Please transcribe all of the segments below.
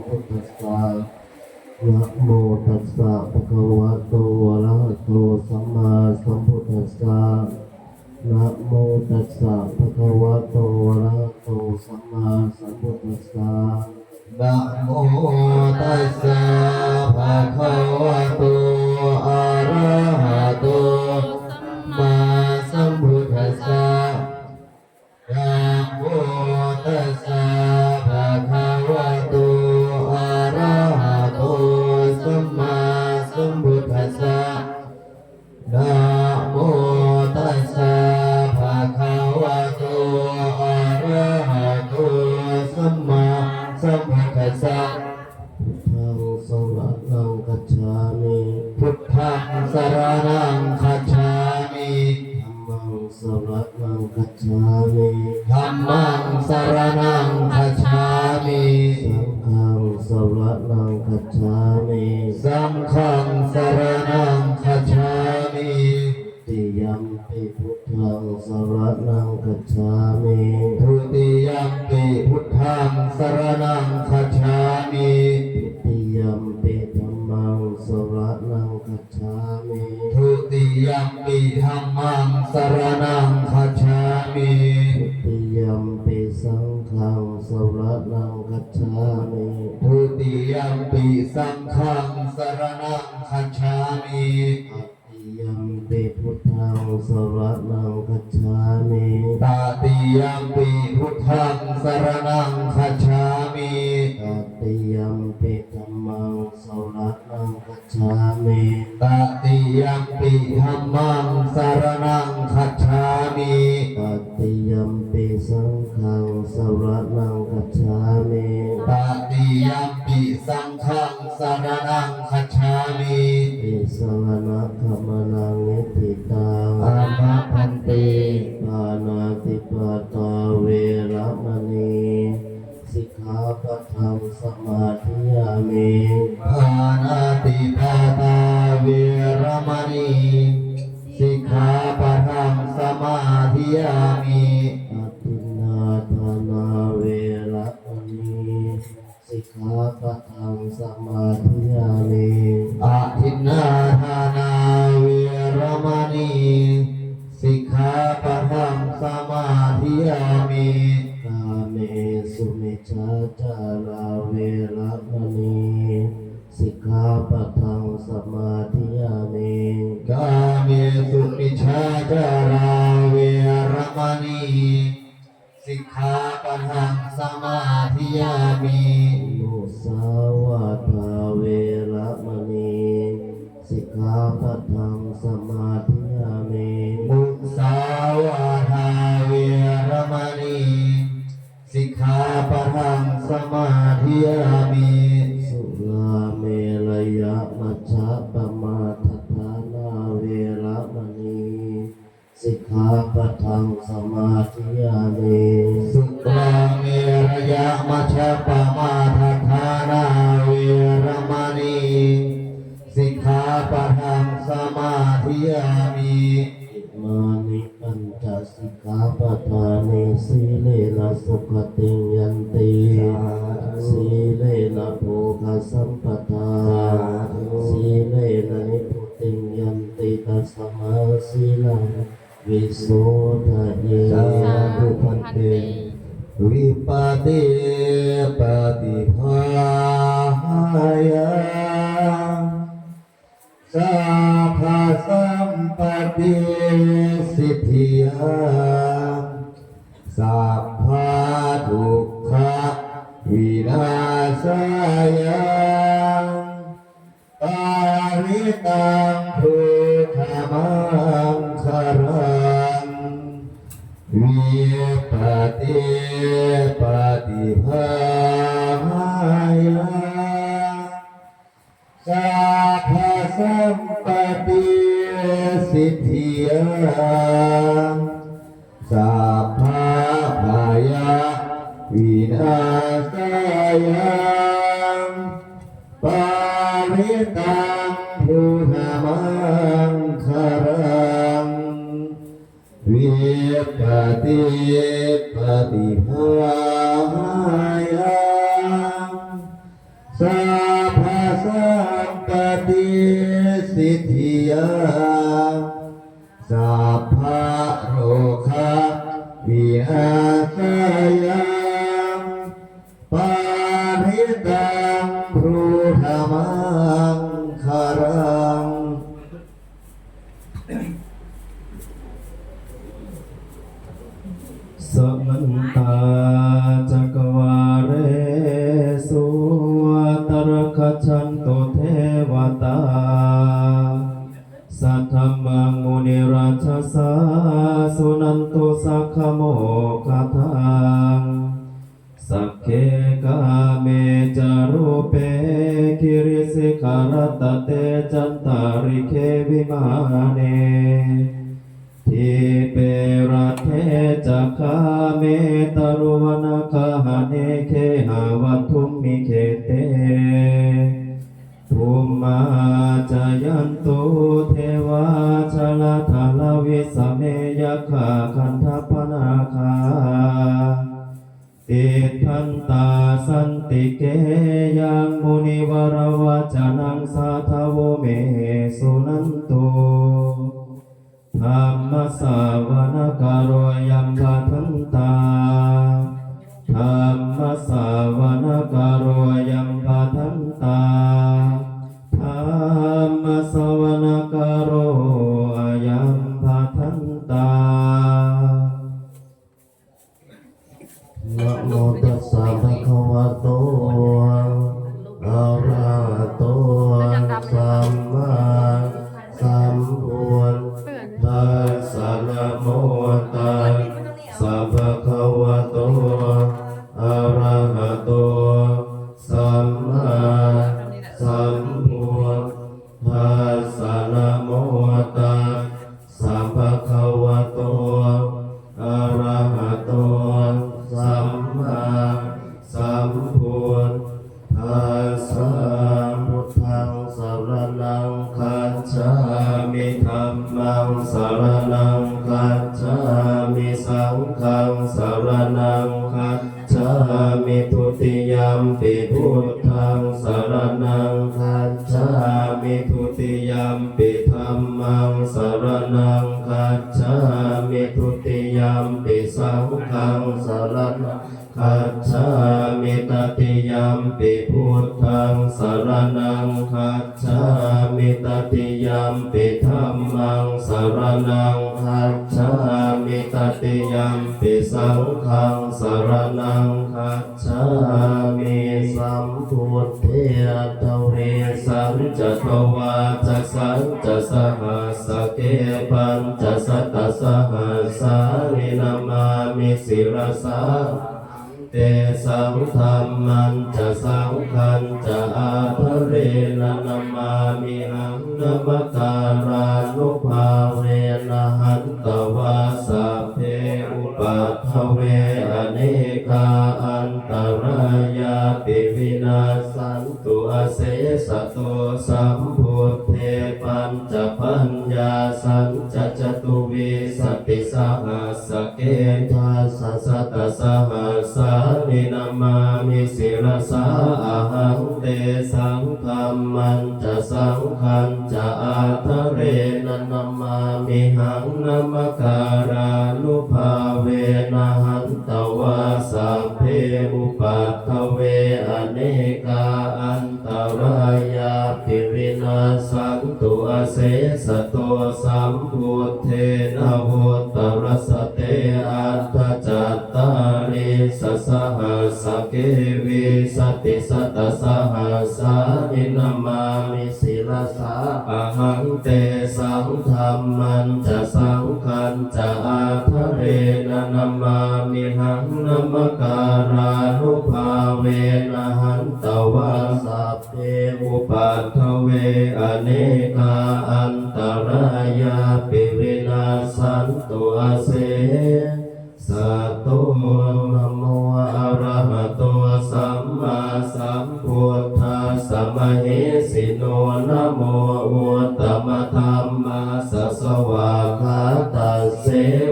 พุทธัสสะนะโมตัสสะภะคะวะโตอะระหะโตสัมมาสัมพุทธัสสะนะโมตัสสะภะคะวะโตอะระหะโตสัมมาสัมพุทธัสสะนะโมตัสสะภะคะวะโตอะระหะโตสัมมาสัมพุทธัสสะนะโมตัสสะภะคะวะโตอะระหะโตสัมมาสัมพุทธัสสะนะโมตัสสะภะคะวะโตอะระหะโตสัมมาสัมพุทธัสสะพุทธังสรณังคัจฉามิพุทธังสรณังคัจฉามิธัมมังสรณังคัจฉามิธัมมังสรณังคัจฉามิสังฆังสรณังคัจฉามิสังฆังสรณังคัจฉามิติยัมปิพุทธังสรณังคัจฉามิทุติยัมปิพุทธังสรณังคัจฉามิทุติยัมปิธัมมังสรณังคัจฉามิทุติยัมปิธัมมังสรณังคัจฉามิทุติยัมปิสังฆังสรณังคัจฉามิทุติยัมปิสังฆังสรณังคัจฉามิยัมปิพุทธังสรณังคัจฉามิตติยัมปิพุทธังสรณังคัจฉามิตติยัมปิธัมมังสรณังคัจฉามิตติยัมปิธัมมังสรณังคัจฉามิตติยัมปิสังฆังสรณังคัจฉามิตติยัมปิสังฆังสรณังคัจฉามิติสรณะคัมมนังนิติตังอาภัพพันติปานาติปาตาเวระมณีสิกขาปะทังสมาธิยามิปานาติปาตาเวระมณีสิกขาปะทังสมาธิยามิอทินนาทานาเวระมณีสิกขาปะทังสมาธิยามิอทินนาทานาเวระมณีสิกขาปะทังสมาธิยามิกาเมสุมิจฉาจาราเวระมณีสิกขาปะทังสมาธิยามิกาเมสุมิจฉาจาราเวระมณีสิกขาปะทังสมาธิยามิมุสาวาทาเวระมณีสิกขาปะทังสมาธิยามิมุสาวาทาเวระมณีสิกขาปะทังสมาธิยามิสุราเมรยะมัชฌะปมาทัฏฐานาเวระมณีสิกขาปะทังสมาธิยามิสุราเมรยะมัชฌะปมาทัฏฐานาเวระมณีสิกขาปะทังสมาธิยามิอิมานิปัญจสิกขาปะทานิสีเลนะสุขติยันติสีเลนะโภคสัมปทาสีเลนะนิพุติยันติตัสมาสีลังวิโสทะเยสาธุพันเตวิปาติปฏิภายาสัพพสัมปติสิทธิยาสัพพทุกขวินาศยาปาริตังพุทธมังคารังวิปติปฏิภายาสัพพสัมปติสิทธิยาสัพพพายาวินาศยาปาริตังพุทธมังคารังวิปติปฏิภายา สัพพสัมปติสิทธิยาสัพพะโรคะวิหาสยังปาริตังพรูธรรมังคารังสมันตาจักวาเรสุตระคัจฉันตุเทวตาสัทธัมมังมุนิราชสาสุนันตุสัคขโมคทังสัพเพกาเมจารุเปคิริสิขารตเตจันตาริเควิมาเนทิเปรัตเทจักขาเมตรุวนาคหาเนเคหาวัตถุมิเคเตภูมาจายันตุเทวาชลทาลวิสเมยขาคันทัพนาคาติทันตาสันติเกยังมุนิวรวจนังสาทาวเมสุนันตุธรรมสาวนาการโรยัมปะทันตาธรรมสาวนาการโรยัมปะทันตาธรรมสาวนาการโรยัมปะทันตานะโมตัสสะภะคะวะโตอะระหะโตสัมมาสัมพุทธัสสะนะโมตัสสะภะคะวะโตอะระหะโตสัมมาสัมพุทธัสสะนะโมตัสสะภะคะวะโตอะระหะโตสัมมาสัมพุทธัสสะพุทธังสรณังคัจฉามิธัมมังสรณังคัจฉามิสังฆังสรณังคัจฉามิทุติยัมปิพุทธังสรณังคัจฉามิทุติยัมปิธัมมังสรณังคัจฉามิทุติยัมปิสังฆังสรณังคัจฉามิตติยัมปิพุทธังสรณังคัจฉามิตติยัมปิธัมมังสรณังคัจฉามิตติยัมปิสังฆังสรณังคัจฉามิสัมพุทเทตเวสัญจทวาจัสสัญจสหัสสเกปัญจสัตตสหัสสานินามามิศิรสาเตสังธรรมันจะสังขันจะอาภเรนะนามามิหังนมการานุภาเวนะหันตวาสัพเพอุปัฏฐเวอเนกาอันตรายาปิวินาสันตุอเสสะโตสัมพุทเทปัญจปัญญาสัญจจตุวิสติสหัสสเกทัสสะสัตตสหัสสานินามามิศิรสาอาหังเตสังฆัมมันจะสังฆันจะอาทะเรนะนามามิหังนมการานุภาเวนะหันตวาสัพเพอุปัฏฐเวอเนกาอันตรายาปิวินาสันตุอเสสะโตสัมพุทเทนะโหตรัสเตอัตถจัตตาริสสหัสสเกวิสติสัตตสหัสสานินามามิศิลสาอาหังเตสังธรรมันจะสังขันจะอาทะเรนะนามามิหังนมการานุภาเวนะหันตวาสัพเพอุปัฏฐเวอเนกาอันตรายาปิวินาสันตุอาเสสัตโตนะโมอะระหะโตสัมมาสัมพุทธัสสะมะเหสิโนนะโมอุตตมธัมมาสสวาคาตัสเส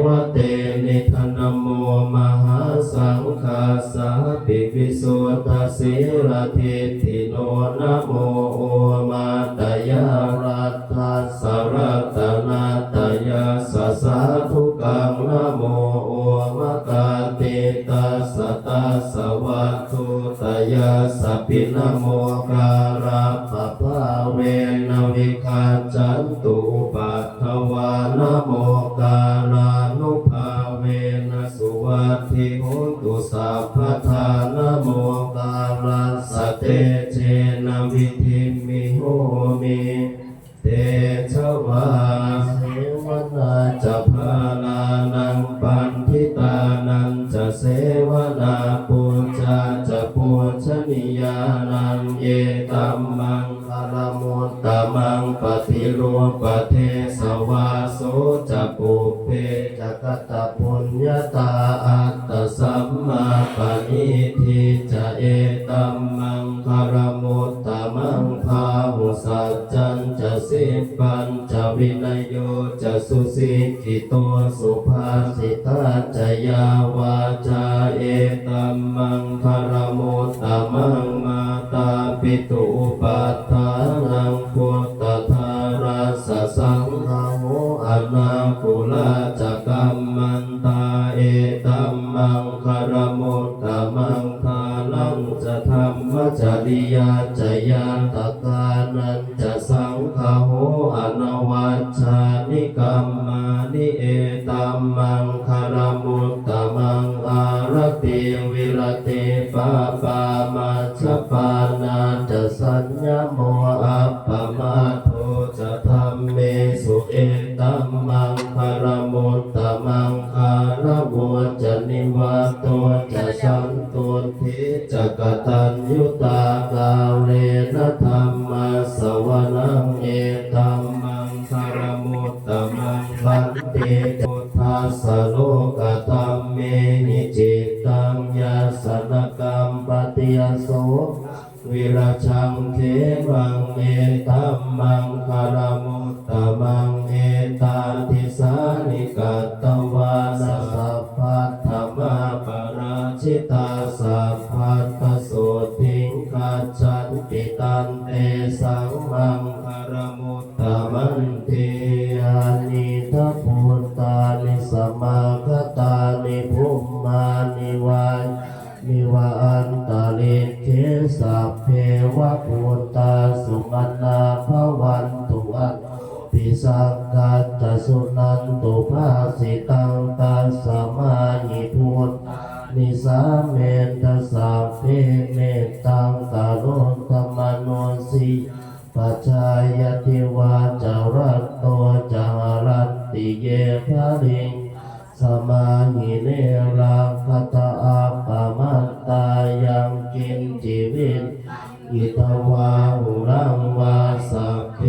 วะเตนิธนะโมมหาสังฆาสาปิวิสุทธสิรทิต ธิโนนะโมโอมาตยารัตถัสสะรัตนาตยาสัสสะทุกังนะโมโอมะกาติตัสสะตัสสะวัตถุตยาสัพพินะโมการะปะภาเวนะวิคาจันตุปัฏฐวานะโมการานุภาเวนะสุวัตถิโหตุสัพพทานะโมการัสสะเตเจนะวิธิมิโหมิเตชะวาเสวนาจะพาลานังปันทิตานังจะเสวนาปุจจาจะปุจชนิยานังเยตัมมังคารมุตตมังปฏิโรปเทสวาโสจะปุเพจะกตปุญญาตาอัตตสัมมาปณิทิจะเอตัมมังคารมุตตมังภาหุสัจจันจะสิปัญจะวินัยโยจะสุสิกิโตสุภาสิตาจะยาวาจาเอตัมมังคารมุตตมังมาตาปิตุปัฏฐานังพุทธทาราสสังฆโมอนาคุลาจะกัมมันตาเอตัมมังคารมุตตมังคาลังจะธรรมจริยาจะยาตกานันจะสังฆโหอนวัชชานิกัมมานิเอตัมมังคารมุตตมังอารติวิรติปะปามาชปานาจะสัญญโมอัปปมาโทจะธรรมเมสุเอตัมมังคารมุตตมังคารวัวจะนิวาโตจะสันตุทิจะกตัญยุตากาเลนะธรรมสวนังเอตัมมังคารมุตตมังพันติพุทธัสสะโลกตัมเมหิจิตตังยาสนกรรมปฏิยโสวิราชังเขมังเอตัมมังคารมุตตมังเอตาทิสานิกัตตวาสัพพัทธมาปราชิตาสัพพัทธโสทิงคัจฉันติตันเตสังมังคารมุตตมันติอานิทัพพุตตานิสมาคตานิภูมมานิวายนิวาอันตาลิเกสัพเพวะพุตตาสุมาณาภวันตุอัตปิสักกัตตสุนันตุภาสิตังตัสสมาหิพุตนิสาเมตสัพเพเมตตังกโรธรรมโนสิปัจจายติวาจารัตโตจารัตติเยภริงสมาหิเนราคตาอาปามัตตายังกินจิวิตอิตวาหุรังวาสัพเพ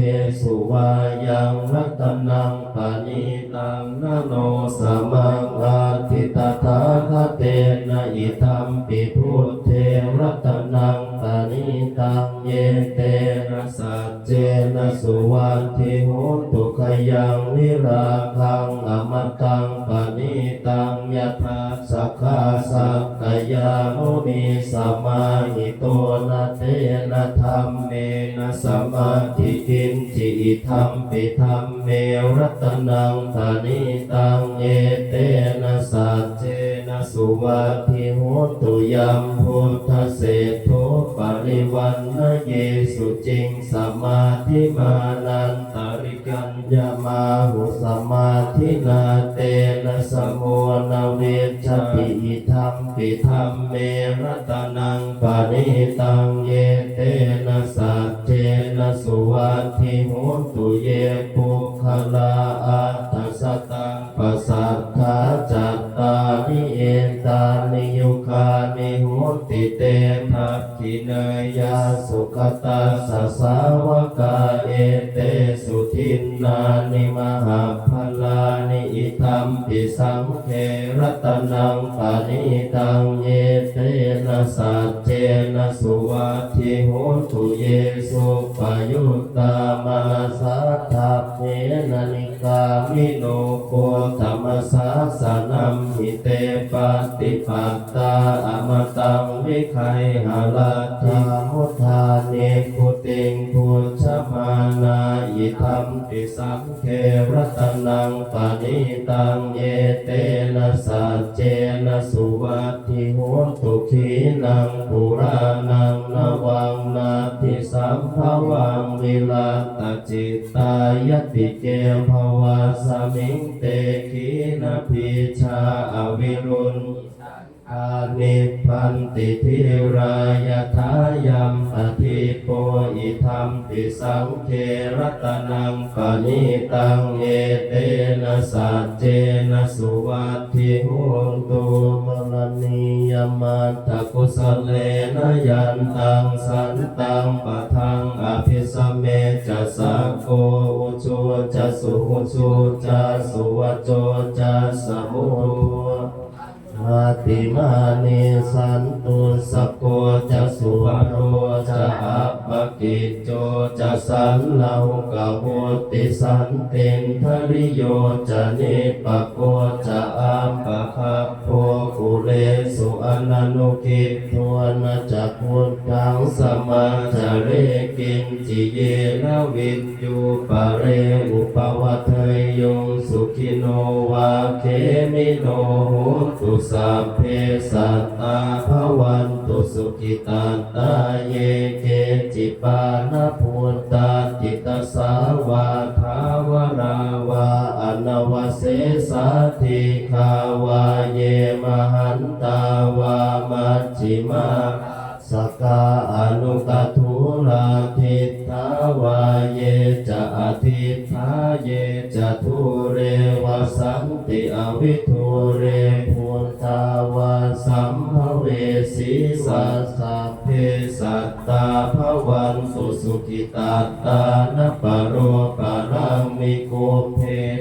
สุวายังรัตนังปานิตังนโนสมังอาทิตถาคเตนะอิทัมปิพุทเทรัตนังปานิตังเยเตนะสัจเจนะสุวัตถิโหตุขยังนิราคังอมตังปานิตังยถาสักขาสักกายามุนิสัมมาหิโตนะเตนะธัมเมนะสัมมาทิกินจิธัมปิธัมเมรัตนังปานิตังเอเตนะสัจเจนะสุวัตถิโหตุยัมพุทธเศธโธปริวันนะเยสุจิงสมาธิมานันตริกัญญามาหุสมาธินาเตนะสโมนะเวชติอิธัมปิธัมเมรัตนังปานิตังเยเตนะสัจเจนะสุวัตถิโหตุเยปุคคลาอัตถสตังปัสสัทธาจัตตานิเอตานิยุคานิโหติเตทักขิเนยาสุขตาสสาวกาเอเตสุทินนานิมหาภลานิอิธัมปิสังเขรัตนังปานิตังเยเตนะสัจเจนะสุวัตถิโหตุเยสุปยุตตามาสัทธาเพนะนิกามิโนโคธรรมสาสนัมหิเตปฏิปัตตาอมตังวิไคหาล ธามุทาเนกุติงพุทธมานาอิธัมปิสังเครัตนังปณิตังเยเตนะสัจเจนะสุวัตถิโหตุขีนังปุรานังนวังนาทิสัมภวังวิลาตจิตตายติเกภวาสมิงเตขีนะพิชาอวิรุณอานิพันติทิรายทายัมปฏิโปอิธัมปิสังเครัตนังปณิตังเอเตนะสัจเจนะสุวัตถิโหตุมรณียมัตตกุสเลนะยันตังสันตังปะทังอภิสเมจะสักโกอุจุจะสุหุจุจะสุวัจโจจะสมุอาติมานิสันตุสกโกจะสุวโรจะอัปปกิจโจจะสันเลากะโหติสันเต็นทริโยจะเนปะโกจะอัปปะคะโพกุเลสุอนันุกิจทวนจักพุทธังสมาจาเรกินจิเยนะวินยูปะเรอุปวัฏโยสุขิโนวาเคมิโนโหตุสัพเพสัตตาภวันตุสุขิตาตาเยเกจิปานะพุทธาจิตตสาวาทาวราวาอนวเสสาธิคาวาเยมหันตาวามัจฉิมาสกาอนุกทุลาทิทาวาเยจะอทิทาเยจะทุเรวสันติอวิทุเรพุทธาวาสัมภเวสีสัสสะเพสัตตาภวันตุสุขิตาตานปโรปารังมิโกเพ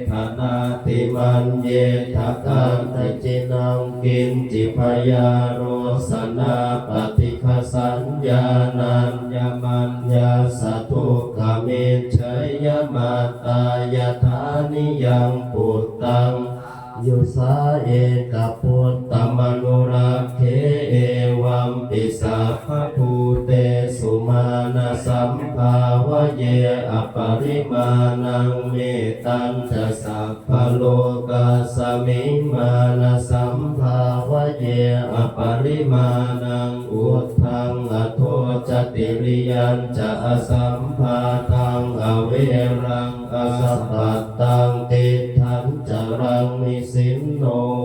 ธนาติมันเยทะกันตจินังกินจิพยาโรสนาปฏิฆสัญญานัญญมัญญาสตุขเมชยมาตายธานิยังปุตตังยุสาเอกพุทธมนุรักเขเอวัมปิสัพพภูเตสุมาณสัมภาวะเยอปริมาณังเมตัญจะสัพพโลกัสสมิงมาณสัมภาวะเยอปริมาณังอุทธังอโทจติริยัญจะอสัมภาทังอเวรังอสัพพัตตังติทันจรังนิสินโน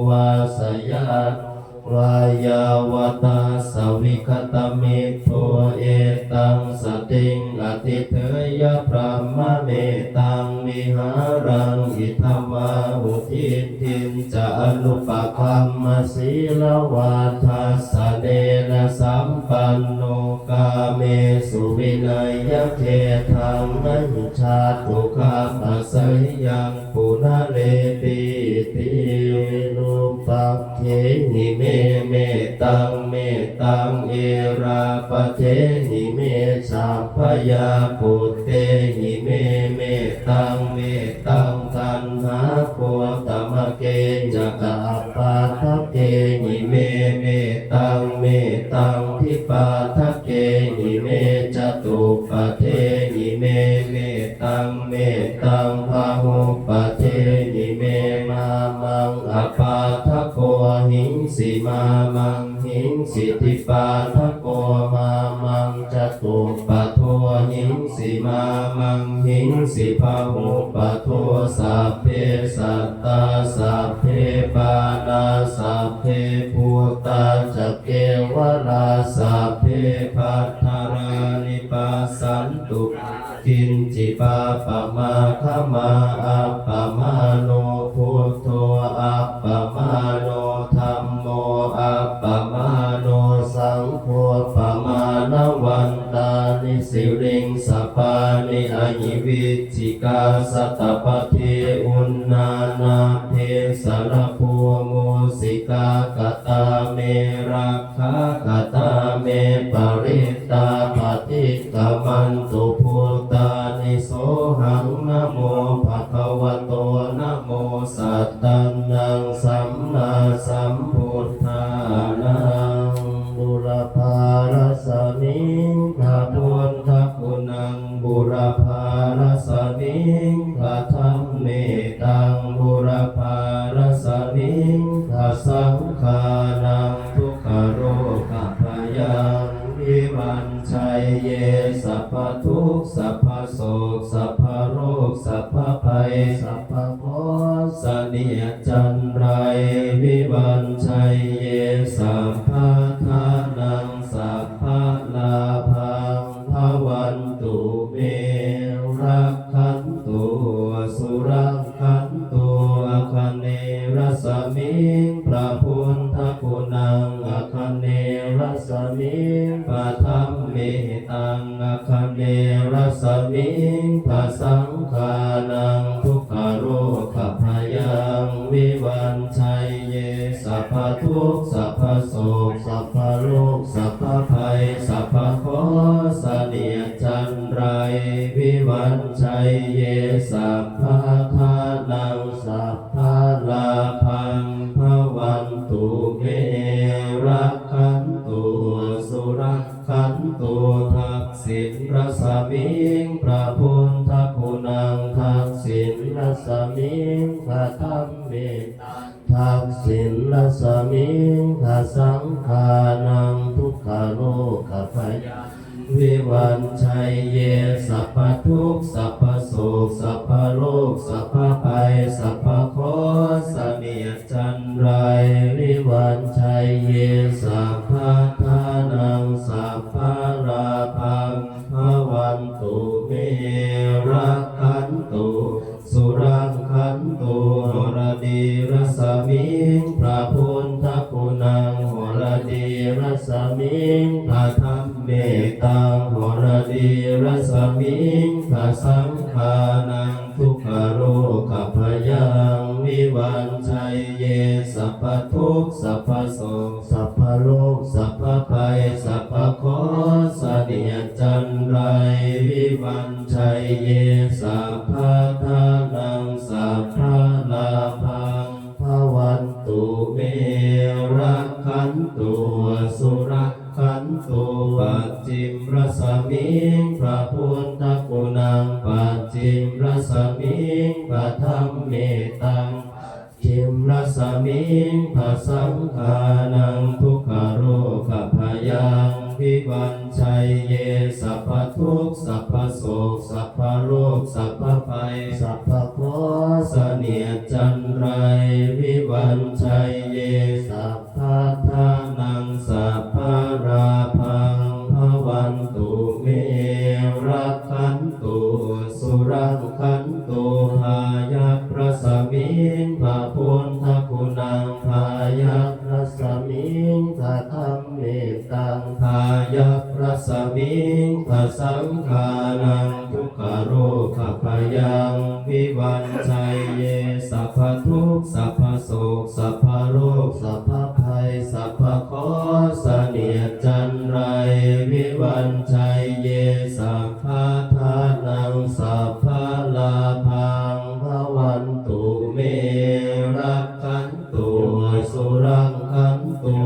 วาสยาวายาวตาสวิคตมิโทเอตังสติงอติเทยพรหมเมตังมิหารังอิธรรมาหุทิทินจะอนุปคัมมศีลวาทัสสะเนนะสัมปันโนกาเมสุวินัยเขทังนัญชาตุคาปัสสยังปุณเลปิติรูปักเขหิเมเมตังเมตังเอราปเทหิเมสัพพยาปุตเตหิเมเมตังเมตังตัณหาโคตมะเกจะกะปาทะเกหิเมเมตังเมตังทิปาทะเกหิเมจตุปะเทหิเมเมตังเมตังพาหุปะเทหิเมมามังอปาทะโกหิงสิมามังหิงสิทิปาทะโกมามังจตุปะโทหิงสิมามังหิงสิพาหุปะโทสัพเพสัตตาสัพเพปานาสัพเพภูตาจักเกวราสัพเพภัทธารานิปัสสันตุกินจิปาปะมาคมาอัปปะมาโนพุทโธอัปปะมาโนธัมโมอัปปะมาโนสังโฆปะมาณวันตานิสิริงสปานิอหิวิจิกาสัตตปะเทอุณนานาเทสรภูโมสิกากตาเมรักขากตาเมปริตาปฏิกามันตุพุทธานิโสหังนะโมภะคะวะโตนะโมสัตตังนังสัมมาสัมพุทธานังบุรพารสมิ ชัยเยสัพพทุกข์สัพพโศกสัพพโรคสัพพภัยสัพพโพสเนียจันไรวิวันชัยเยสัพพทานังสัพพลาภังภวันตุเมรักขันตุสุรักขันตุอคเนรสมิงพระพุทธคุณังอคเนรสมิงปะทัมเมตังอคเนรสมิงปะสังฆานังทุกขโรคพยังวิวันชัยเยสัพพทุกข์สัพพโศกสัพพโรคสัพพภัยสัพพโคสเนียจันไรวิวันชัยเยสัพพทานังสัพพลาภังภวันตุเมรักขันตุสุรักขันตุทักษิณรสมิงพระพุทธคุณังทักษิณรสมิงพระธรรมเมตตังทักษิณรสมิงพระสังฆานังทุกขโลกพยังวิวันชัยเยสัพพทุกข์สัพพโศกสัพพโรคสัพพภัยสัพพโคสเนียจันไรวิวันชัยเยสัพพทานังสัพพลาภังภวันตุเมรักขันตุสุรังขันตุหรดีรสมิงพระพุทธคุณังหรดีรสมิงพระธรรมเมตตังหรดีรสมิงพระสังฆานังทุกขโรคพยังวิวันชัยเยสัพพทุกข์สัพพโศกสัพพโรคสัพพภัยสัพพโคสเนียจันไรวิวันชัยเยสัพพทานังสัพพลาภังภวันตุเมรักขันตุสุรักขันตุปัจจิมรสมิงพระพุทธคุณังปัจจิมรสมิงพระธรรมเมตตังจิมรสมิงพระสังฆานังทุกขโรคพยังวิวันชัยเยสัพพทุกข์สัพพโศกสัพพโรคสัพพภัยสัพพโคสเนียจันไรวิวันชัยเยสัพพทานังสัพพราภังภวันตุเมรักขันตุสุรังขันตุพายัพระสมิงพระพุทธคุณังพายัพระสมิงพระธรรมเมตตังพายัพระสมิงพระสังฆานังทุกขโรคพยังวิวันชัยเยสัพพทุกข์สัพพโศกสัพพโรคสัพพภัยสัพพโคสเนียจันไรวิวันชัยเยสัพพทานังสัพพลาภังภวันตุเมรักขันตุสุรังขันตุ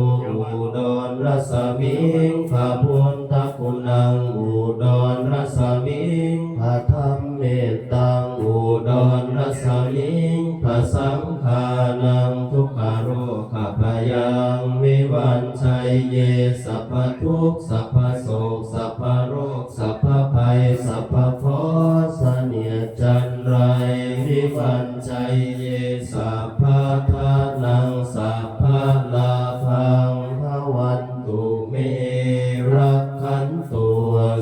อุดรรสมิงพระพุทธคุณังอุดรรสมิงพระธรรมเมตตังอุดรรสมิงพระสังฆานังทุกขโรคพยังวิวันชัยเยสัพพทุกข์สัพพโศกสัพพโรคสัพพภัยสัพพโคสเนียจันไรวิวันชัยเยสัพพทานังสัพพลาภังภวันตุเมรักขันตุ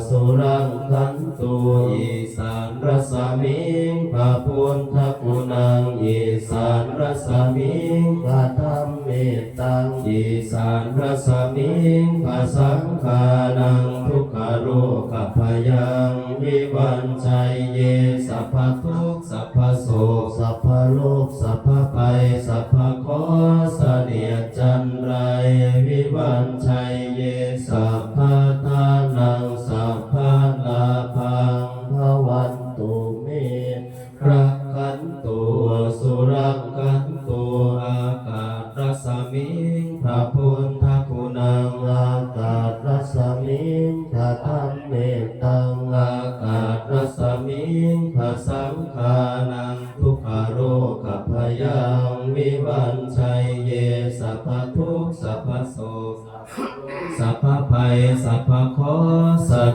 สุรังขัน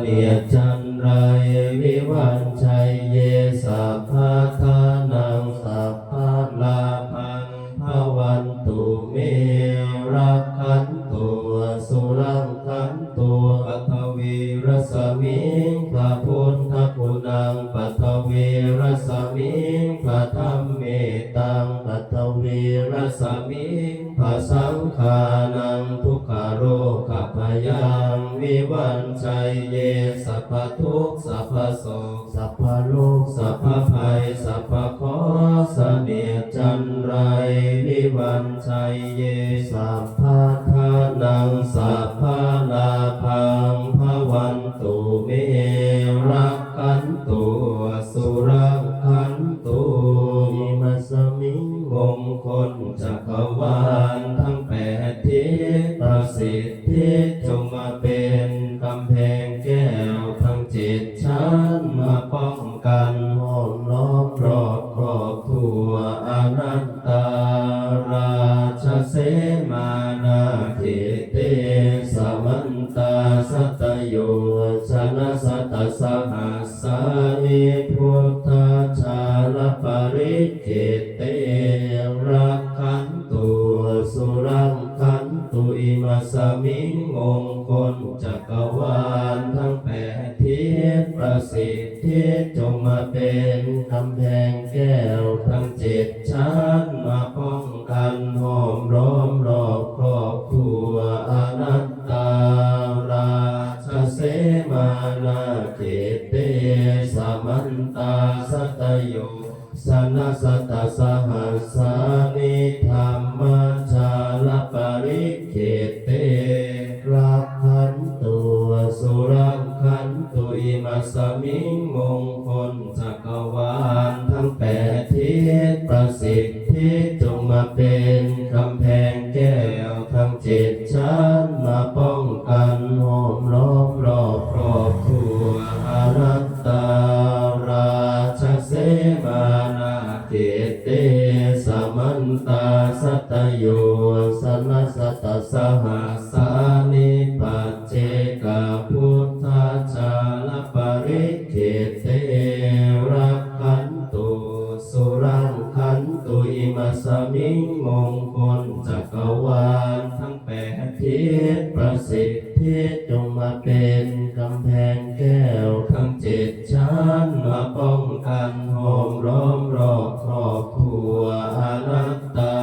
นียจันไรวิวันชัยเยสัพพะทานังสัพพะลาภังภวันตุเมรักขันตุสุรังขันตุปัทวีรสมิงพระพุทธคุณังปัทวีรสมิงพระธรรมเมตังปัทวีรสมิงพระสังฆานังทุกขโรคพยังวิวันชัยเยสัพพทุกข์สัพพโศกสัพพโรคสัพพภัยสัพพเคราะห์เสนียดจันไรวิวันชัยเยสัพพทานังสัพพลาภังภวันตุเมรักขันตุสุรังขันตุอิมัสสมิงมงคลจักรวาลทั้งแปดทิศประสิทธิจงมาเป็นกำแพงแก้วทั้งจิตฉันมาป้องกันห้อมล้อมรอบครอบทั่วอนันตาราชเสมานาเขเตสมันตาสัตโยชนะสัตสหัสสานิพุทธชาลปริเขเตรักขันตุสุรังขันตุอิมัสสมิงมงคลจักรวาลทั้งแปดทิศประสิทธิจงมาเป็นกำแพงแก้วทั้งเจ็ดชั้นมาป้องกันห้อมล้อมรอบครอบครัวอนันตาราชเสมานาเขเตสมันตาสัตโยสนะสัตตสหัสสานิธรรมชาลปริเขเตรักขันตุสุรังขันตุอิมัสสมิงมงคลจักรวาลทั้งแปดทิศประสิทธิจงมาเป็นกำแพงแก้วทั้งเจ็ดชั้นมาป้องกันห้อมล้อมรอบครอบครัวอนันตาราชเสมานาเขเตสมันตาสัตโยสนะสัตตสหัสสานิปัจเจกพุทธชาลปริเขเตรักขันตุสุรังขันตุอิมัสสมิงมงคลจักรวาลทั้งแปดทิศประสิทธิจงมาเป็นกำแพงแก้วทั้งเจ็ดชั้นมาป้องกันห้อมล้อมรอบครอบครัวอนันตา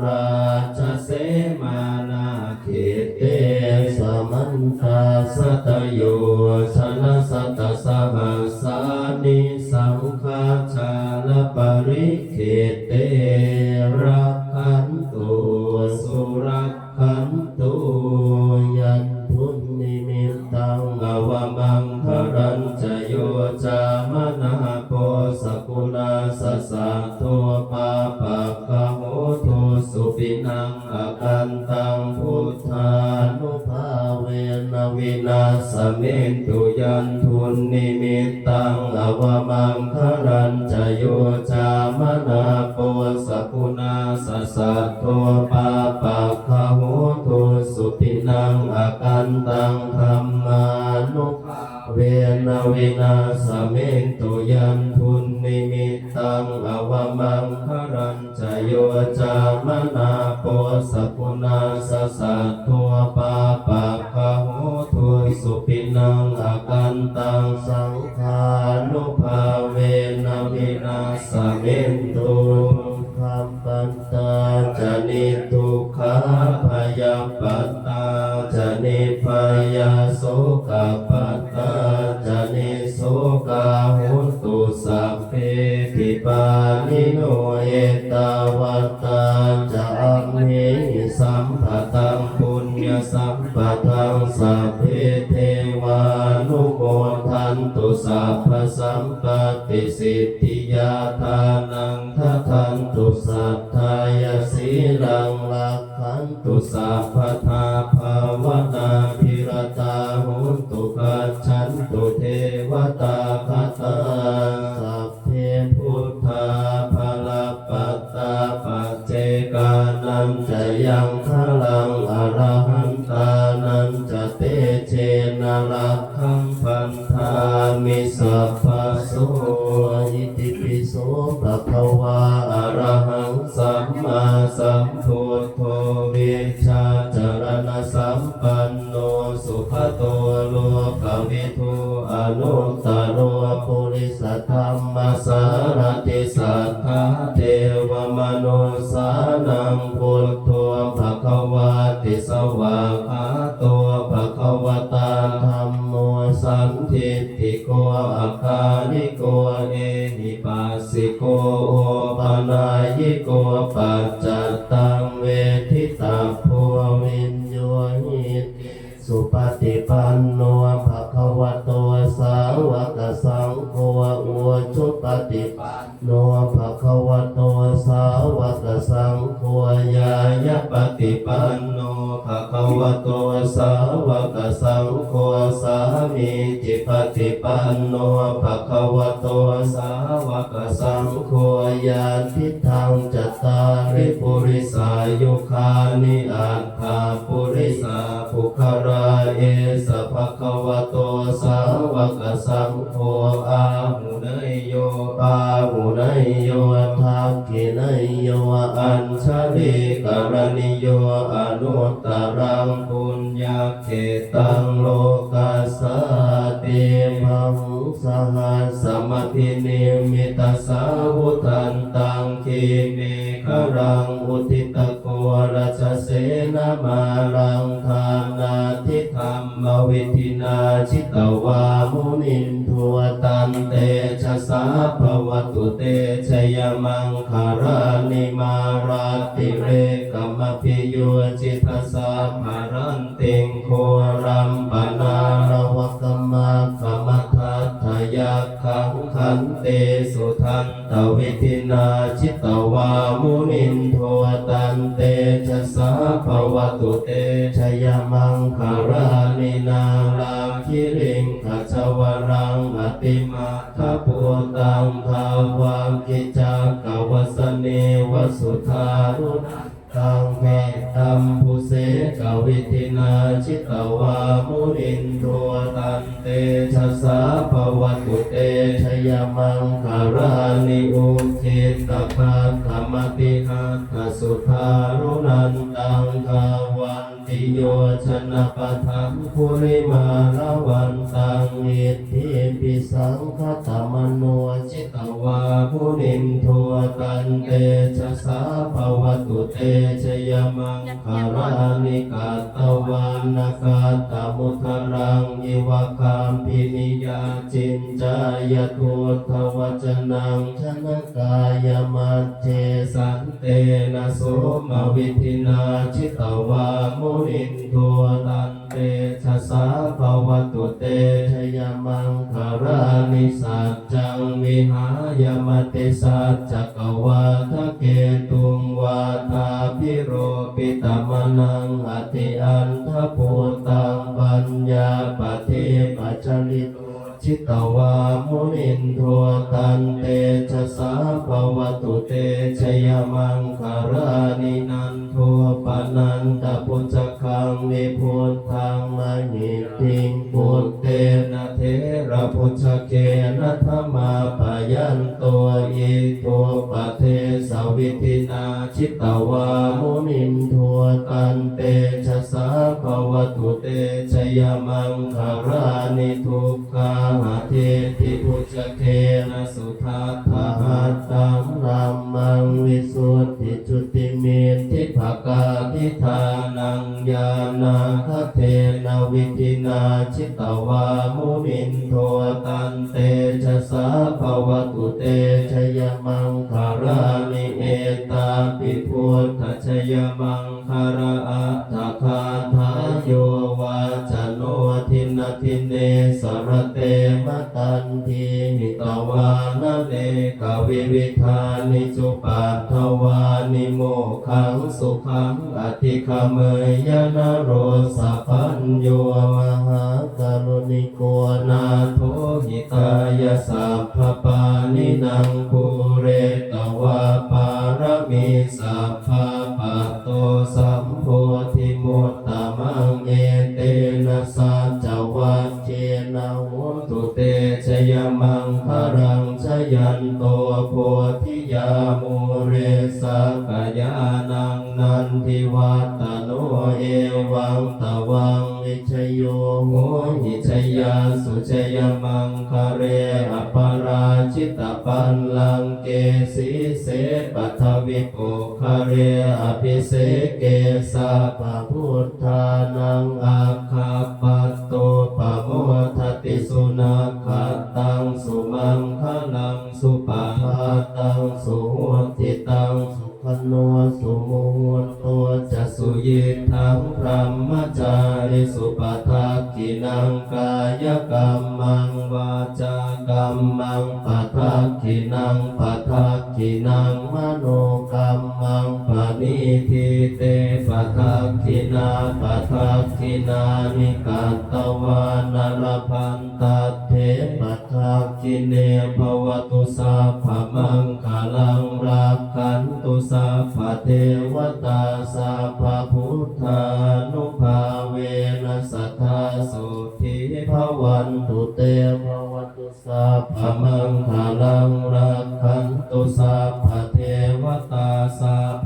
ราชเสมานาเขเตสมันตาสัตโยชนะสัตตสหัสสานิสังฆาชาลปริเขเตรักขันตุสุรักขันตุยันพุนนิมิตตังอวมังคารัญจโยจามนะโพสกุณาสสะโทปาปะกะโหโทสุปินังอกันตังพุทธานุภาเวนะวินาสเมนตุยันทุนนิมิตตังอวมังคารัญจโยจามนะโพสกุณาสสะโทปาปะกะโหโทสุปินังอกันตังธัมมานุภาเวนะวินาสเมนตุยันทุนนิมิตตังอวมังคารัญจโยจามนะโพสกุณาสสะโทปาปะกะโหโทสุปินังอกันตังสังฆานุภาเวนะวินาสเมนตุคัมปันตาจานิทุกขาพยาปัตตาจานิพยาโสกปัตตาจานิโสกาหุตุสัพเพทิปานิโนเอตาวัตตาจามเหสัมภตังปุญญสัมปทังสัพเพเทวานุโมทันตุสัพพสัมปติสิทธิยาทานังทัทันตุสัทธายสีลังลักขันตุสัพพทาภาวนาภิรตาหุนตุกัจฉันตุเทวตาคตาสัพเพพุทธาภลปัตตาปัจเจกานันจะยังขลังอรหันตานันจะเตเชนะรักขังภ นทามิสัพพะโสอิติปิโสภะคะวาอะระหังสัมมาสัมพุทโธวิชาจารณสัมปันโนสุขโตโลกวิทูอนุตตโรปุริสธรรมสารติสัทธาเทวมนุสานังพุทโธภะคะวาติสวากขาโตภะคะวตาธัมโมสันทิฏฐิโกอาคาลิโกเอหิปัสสิโกโอปนายโกปัจจัตตังเวทิตาภูวินโยหิตสุปฏิปันโนภะคะวะโตสาวกสังโฆอุชุปฏิปันโนภะคะวะโตสาวกสังโฆญาญปฏิปันโนภะคะวะโตสาวกสังโฆสามีจิปฏิปันโนภะคะวะโตสาวกสังโฆญาทิทังจัตตาริปุริสายุคานิอัตถาปุริสาภุคราเอสภะคะวะโตสาวกสังโฆอาหุเนยโยอาหุเนยโยทักขิเนยโยอัญชลิกรณิโยอนุตตรังปุญญาเขตังโลกัสสติมังสหัสสมพินิมิตาสาวุทันตังคีเมฆรังอุทิตโกรัชเสนามารังทานาทิธรรมวิธินาชิตวามุนินทัวตันเตชะสาภวตุเตชยมังคารานิมาราติเรกมมพิโยจิตสาภารันติงโครัมปนาระวกมากรรมทัตถยักขังขันเตสุทันตวิธินาชิตวามุนินทัวตันเตชะสาภวตุเตชยมังคารานินาลาคิริงขจวรังอติมาทปุตังภาวังกิจักกวสเนวสุธารุตังเมตัมภูเสกวิธินาชิตวามุนินทัวตันเตชะสาภวตุเตชยมังคารานิอุทิตภาธรรมติหัตถสุธารุนันตังภาวันติโยชนะปะทังภูริมาละวันตังอิทธิปิสังคตมโนจิตวามุนินทัวตันเตชะสาภวตุเตชยมังคารานิกาตวานากาตมุทรังยิวคามพินิยาจินจายทุทวจนังชนะกายมัจเจสันเตนะโสมวิธินาชิตวามุนินทัวตันเตชะสาภวตุเตชยมังคารานิสัจจังวิหายมติสัจจกวาทะเกตุงวาทาพิโรปิตมนังอติอันทภูตังปัญญาปฏิปัจจลิโตชิตวามุนินทัวตันเตชะสาภวตุเตชยมังคารานินันทัวปนันตปุจจคังวิพุทธังมหิติงพุทเตนะเทระพุจจเกนะธรรมาปยันตัวอิโตปะเทสวิธินาชิตวามุนินทัวตันเตชะสาภวตุเตชยมังคารานิทุกขาหาเทติพุจจเกนะสุทัตถะหัตตังรัมมังวิสุทธิจุติเมธิภกาทิธานังญาณาคเทนะวิธินาชิตวามุนินทัวตันเตชะสาภวตุเตชยมังคารานิเอตาปิพุทธชยมังคาราอัตถคาทายโยวาจโนทินทินเนสรเตมตันทีหิตวานเนกวิวิธานิจุปัฏฐวานิโมขังสุขังอธิคเมยนโรสัพพัญโยมหากรุณิโกนาโทหิตายสัพพปานินังภูเรตวาปารมีสัพพะปะโตสัมโพธิมุตตมังเอเตนะสัจจวัจเจนะว ตุเตชยมังคารังชยันโตโพธิยามูเรสักยานังนันทิวัตโนเอวังตวังวิชโยโหหิชยาสุชยมังคาเรอปาราชิตปันลังเกสีเสปัทวิโกคาเรอภิเสเกสะปะพุทธานังอาคาปัตโตปะโมทติสุนัขขัตตังสุมังคลังสุปาหาตังสุโหติตังสุขโนสุโมโตจะสุยิทังพรหมจาริสุปทักขินังกายกรรมังวาจากรรมังปทักขินังปทักขินังมโนกรรมังปณิทิเตปทักขินาปทักขินานิกัตตวานรพันตัตเถปทักขิเนภวตุสัพพมังคลังรักขันตุสัพพเทวตาสัพพพุทธานุภาเวนัสทธาสุทิภวันตุเตภวตุสัพพมังคลังรักขันตุสัพพเทวตาสัพพ